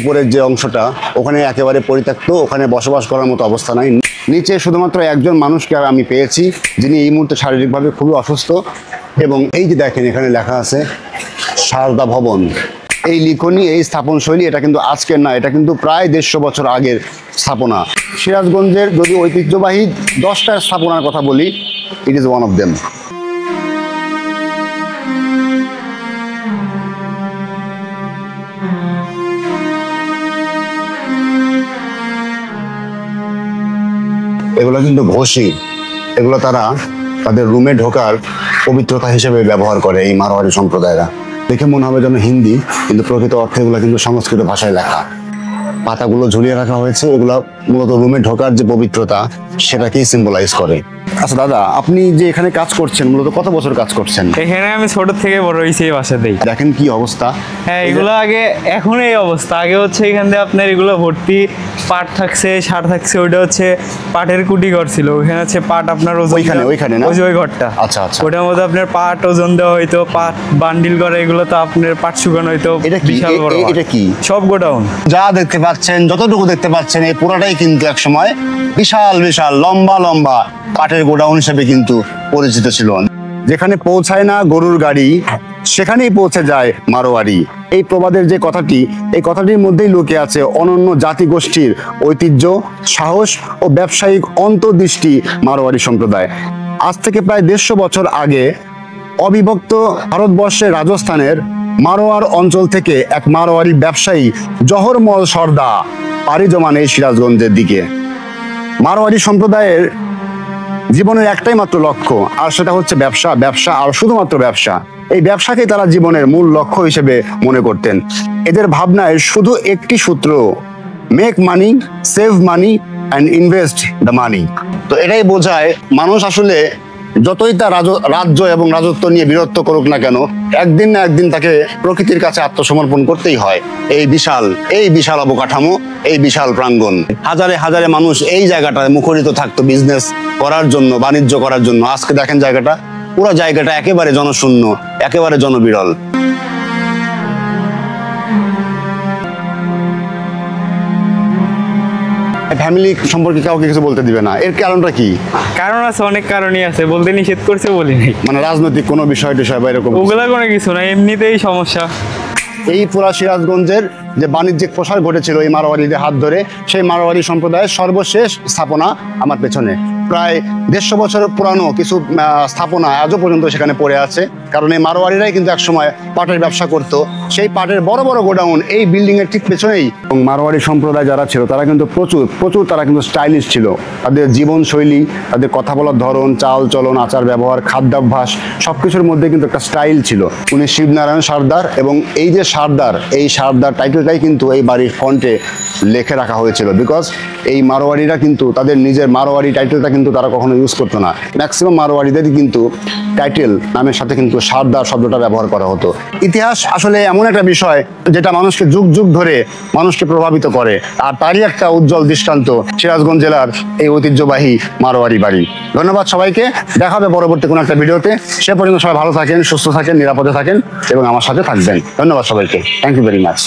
উপরের যে অংশটা ওখানে একেবারে পরিত্যক্ত, ওখানে বসবাস করার মতো অবস্থা নাই। নিচে শুধুমাত্র একজন মানুষকে আমি পেয়েছি যিনি এই মুহূর্তে শারীরিকভাবে খুবই অসুস্থ। এবং এই যে দেখেন এখানে লেখা আছে সারদা ভবন। এই লিখনি, এই স্থাপন শৈলী এটা কিন্তু আজকের না, এটা কিন্তু প্রায় 150 বছর আগের স্থাপনা। সিরাজগঞ্জের যদি ঐতিহ্যবাহী 10টা স্থাপনার কথা বলি, it is one of them. এগুলো কিন্তু ঘষি, এগুলো তারা তাদের রুমে ঢোকার পবিত্রতা হিসেবে ব্যবহার করে এই মারোয়ারি সম্প্রদায়রা। দেখে মনে হবে যেন হিন্দি, কিন্তু প্রকৃত অর্থে এগুলো কিন্তু সংস্কৃত ভাষায় লেখা। পাতাগুলো ঝুলিয়ে রাখা হয়েছে, এগুলো মূলত রুমে ঢোকার যে পবিত্রতা সেটাকেই সিম্বলাইজ করে। আচ্ছা দাদা, আপনি যে এখানে কাজ করছেন মূলত কত বছর কাজ করছেন? এখানে আমি ছোট থেকে বড় হয়েছি এই বাসাতেই। দেখেন কি অবস্থা। হ্যাঁ, এগুলো আগে, এখন এই অবস্থা। আগে হচ্ছে এখান দিয়ে আপনার এগুলো ভর্তি পাট থাকছে, সার থাকছে। ওইটা হচ্ছে পাটের কুটি ঘর ছিল। ওখানে হচ্ছে পাট আপনার ওইখানে না, ওই ঘরটা। আচ্ছা আচ্ছা। ওটার মধ্যে আপনার পাট ওজন দেওয়া হইতো, পাট বান্ডিল করে, এগুলো তো আপনার পাট শুকানো হইতো। এটা বিশাল বড়। এটা কি সব গোডাউন। যা দেখতে পাচ্ছেন, যতটুকু দেখতে পাচ্ছেন, এই পুরোটাই কিন্তু এক সময় বিশাল বিশাল লম্বা লম্বা পাটের গোডাউন হিসেবে কিন্তু পরিচিত ছিল। যেখানে পৌঁছায় না গরুর গাড়ি, সেখানেই পৌঁছে যায় মারোয়ারি। এই প্রবাদের যে কথাটি, এই কথাটির মধ্যেই লুকে আছে অনন্য জাতিগোষ্ঠীর ঐতিহ্য, সাহস ও ব্যবসায়িক অন্তর্দৃষ্টি। মারোয়ারি সম্প্রদায় আজ থেকে প্রায় 150 বছর আগে অবিভক্ত ভারতবর্ষের রাজস্থানের মারোয়ার অঞ্চল থেকে এক মারোয়ারি ব্যবসায়ী জহরমল সর্দা পাড়ি জমান এই সিরাজগঞ্জের দিকে। মারোয়ারি সম্প্রদায়ের জীবনের একটাই মাত্র লক্ষ্য, আর সেটা হচ্ছে ব্যবসা, ব্যবসা আর শুধুমাত্র ব্যবসা। এই ব্যবসাকেই তারা জীবনের মূল লক্ষ্য হিসেবে মনে করতেন। এদের ভাবনায় শুধু একটি সূত্র, make money, save money and invest the money. তো এটাই বোঝায় মানুষ আসলে যতই তার রাজ্য এবং রাজত্ব নিয়ে বিরক্ত করুক না কেন, একদিন না একদিন তাকে প্রকৃতির কাছে আত্মসমর্পণ করতেই হয়। এই বিশাল অবকাঠামো, এই বিশাল প্রাঙ্গণ, হাজারে হাজারে মানুষ এই জায়গাটায় মুখরিত থাকতো বিজনেস করার জন্য, বাণিজ্য করার জন্য। আজকে দেখেন জায়গাটা, পুরো জায়গাটা একেবারে জনশূন্য, একেবারে জনবিরল। ফ্যামিলি সম্পর্কে কাউকে কিছু বলতে দিবে না, এর কারণটা কি? কারণ আছে, অনেক কারণই আছে। বলতে নিষেধ করছে বলি নাই। মানে রাজনৈতিক কোনো বিষয় টিষয় বা এরকম ওগুলা কোনো কিছু না, এমনিতেই সমস্যা। এই পুরা সিরাজগঞ্জের যে বাণিজ্যিক প্রসার ঘটেছিল এই মারোয়ারিদের হাত ধরে, সেই মারোয়ারি সম্প্রদায়ের সর্বশেষ স্থাপনা আমার পেছনে। প্রায় 150 বছর পুরানো কিছু স্থাপনা আজও পর্যন্ত সেখানে পড়ে আছে। কারণ এই মারোয়ারিরাই কিন্তু একসময় পাটের ব্যবসা করত। সেই পাটের বড় বড় গোডাউন এই বিল্ডিং এর ঠিক পেছনেই। এবং মারোয়ারি সম্প্রদায় যারা ছিল তারা কিন্তু প্রচুর তারা কিন্তু স্টাইলিশ ছিল। তাদের জীবনশৈলী, তাদের কথা বলার ধরন, চাল চলন, আচার ব্যবহার, খাদ্যাভ্যাস সবকিছুর মধ্যে কিন্তু একটা স্টাইল ছিল। উনি শিবনারায়ণ সর্দার, এবং এই যে সর্দার, এই সর্দার টাইটেলটাই কিন্তু এই বাড়ির ফন্টে লিখে রাখা হয়েছিল। বিকজ এই মারোয়ারিরা কিন্তু তাদের নিজের মারোয়ারি টাইটেলটা কিন্তু তারা কখনো ইউজ করতো না। ম্যাক্সিমাম মারোয়ারিদেরই কিন্তু টাইটেল নামের সাথে কিন্তু সর্দার শব্দটা ব্যবহার করা হতো। ইতিহাস আসলে এমন একটা বিষয় যেটা মানুষকে যুগ যুগ ধরে মানুষকে প্রভাবিত করে, আর তারই একটা উজ্জ্বল দৃষ্টান্ত সিরাজগঞ্জ জেলার এই ঐতিহ্যবাহী মারোয়ারি বাড়ি। ধন্যবাদ সবাইকে, দেখা হবে পরবর্তী কোনো একটা ভিডিওতে। সে পর্যন্ত সবাই ভালো থাকেন, সুস্থ থাকেন, নিরাপদে থাকেন এবং আমার সাথে থাকবেন। ধন্যবাদ সবাইকে, থ্যাংক ইউ ভেরি মাচ।